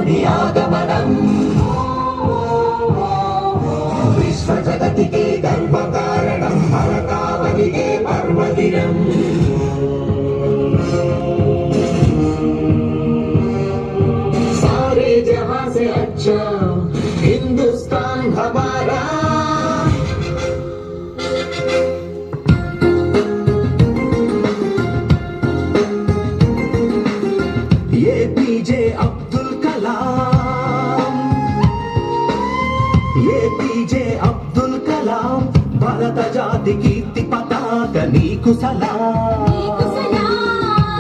రాముని ఆగమనం విశ్వ జగతికి గర్వకారణం భరతావనికే పర్వదినం सारे जहां से अच्छा हिंदुस्तान हमारा ये पीजे अब्दुल कलाम ये पीजे अब्दुल कलाम भारत जाति कीर्ति पताका नीकु सलाम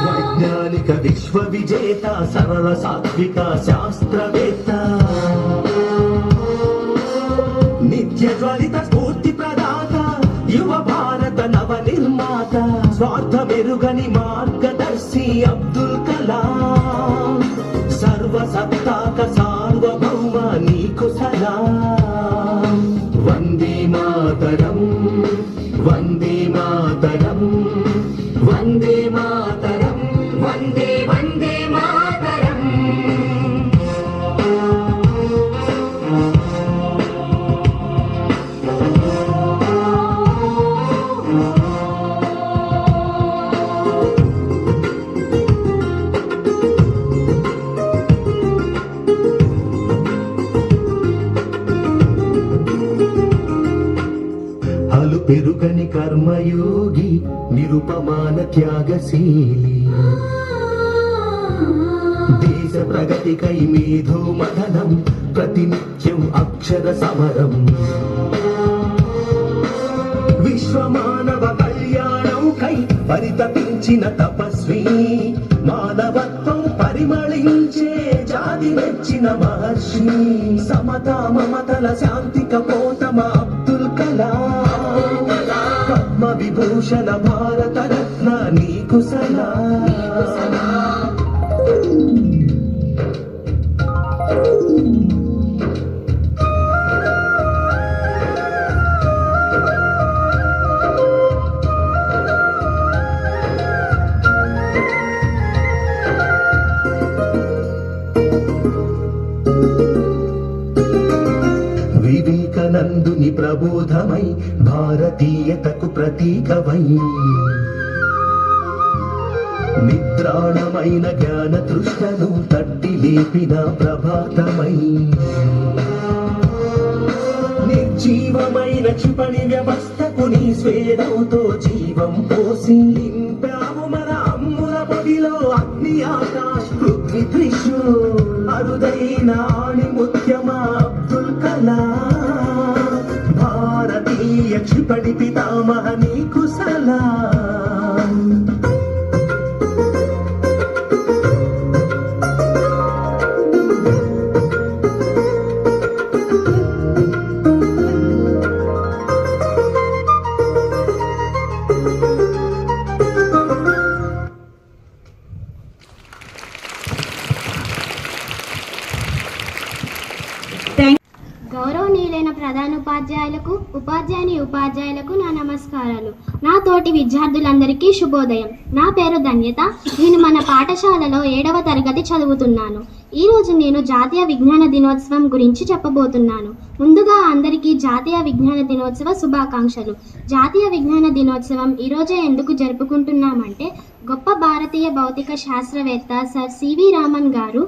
वैज्ञानिक विश्व विजेता सरल सात्विक शास्त्रवेत्त नित्य ज्वलित स्फूर्ति प्रदाता युव भारत नव निर्माता स्वार्थ मेरुगनि मार्गदर्शी अब्दुल कलाम सर्वसत्ताक सार्वभौम नीकु सलाम वंदे मातरम वंदे मातरम वंदे मातरम वंदे वंदे मातरम హలు పెరుగని కర్మయోగి నిరుపమాన త్యాగశీలి దేశ ప్రగతికై మేధో మథనం ప్రతినిత్యం అక్షర సమరం విశ్వమానవ కళ్యాణంకై పరితపించిన తపస్వి మానవత్వం పరిమళించే జాతి మెచ్చిన మహర్షి సమతా మమతల శాంతిక పోతమ అబ్దుల్ కలాం పద్మ విభూషణ భారత రత్న నీకు సలాం వివేకానందుని ప్రబోధమై భారతీయతకు ప్రతీకమై నిద్రాణమైన జ్ఞాన తృష్ణను తట్టి లేపిన ప్రభాతమై నిర్జీవమైన క్షిపణి వ్యవస్థకు నీ స్వేదంతో జీవం పోసి నింపావు మన అమ్ముల పొడిలో అగ్ని ఆకాశ్ పృథ్వీ త్రిషు అరుదైన ఆణిముత్యమా అబ్దుల్ కలాం భారతీయ క్షిపణి పితామహ నీకు సలాం గౌరవనీయులైన ప్రధానోపాధ్యాయులకు ఉపాధ్యాయులకు నా నమస్కారాలు. నా తోటి విద్యార్థులందరికీ శుభోదయం. నా పేరు ధన్యత. నేను మన పాఠశాలలో 7వ తరగతి చదువుతున్నాను. ఈరోజు నేను జాతీయ విజ్ఞాన దినోత్సవం గురించి చెప్పబోతున్నాను. ముందుగా అందరికీ జాతీయ విజ్ఞాన దినోత్సవ శుభాకాంక్షలు. జాతీయ విజ్ఞాన దినోత్సవం ఈరోజే ఎందుకు జరుపుకుంటున్నామంటే గొప్ప భారతీయ భౌతిక శాస్త్రవేత్త సర్ సివి రామన్ గారు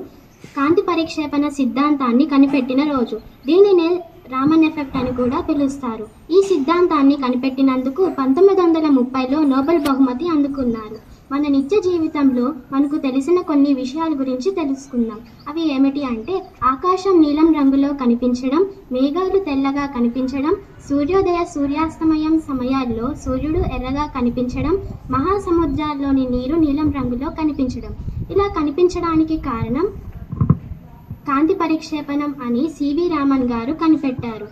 కాంతి పరిక్షేపణ సిద్ధాంతాన్ని కనిపెట్టిన రోజు. దీనినే రామన్ ఎఫెక్ట్ అని కూడా పిలుస్తారు. ఈ సిద్ధాంతాన్ని కనిపెట్టినందుకు 1930లో నోబెల్ బహుమతి అందుకున్నారు. మన నిత్య జీవితంలో మనకు తెలిసిన కొన్ని విషయాల గురించి తెలుసుకుందాం. అవి ఏమిటి అంటే ఆకాశం నీలం రంగులో కనిపించడం, మేఘాలు తెల్లగా కనిపించడం, సూర్యోదయ సూర్యాస్తమయం సమయాల్లో సూర్యుడు ఎర్రగా కనిపించడం, మహాసముద్రాల్లోని నీరు నీలం రంగులో కనిపించడం. ఇలా కనిపించడానికి కారణం కాంతి పరిక్షేపణం అని సివి రామన్ గారు కనిపెట్టారు.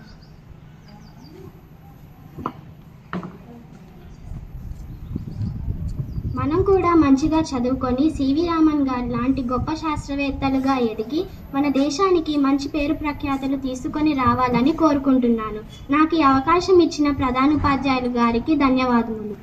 మనం కూడా మంచిగా చదువుకొని సివి రామన్ గారు లాంటి గొప్ప శాస్త్రవేత్తలుగా ఎదిగి మన దేశానికి మంచి పేరు ప్రఖ్యాతులు తీసుకొని రావాలని కోరుకుంటున్నాను. నాకు ఈ అవకాశం ఇచ్చిన ప్రధానోపాధ్యాయులు గారికి ధన్యవాదములు.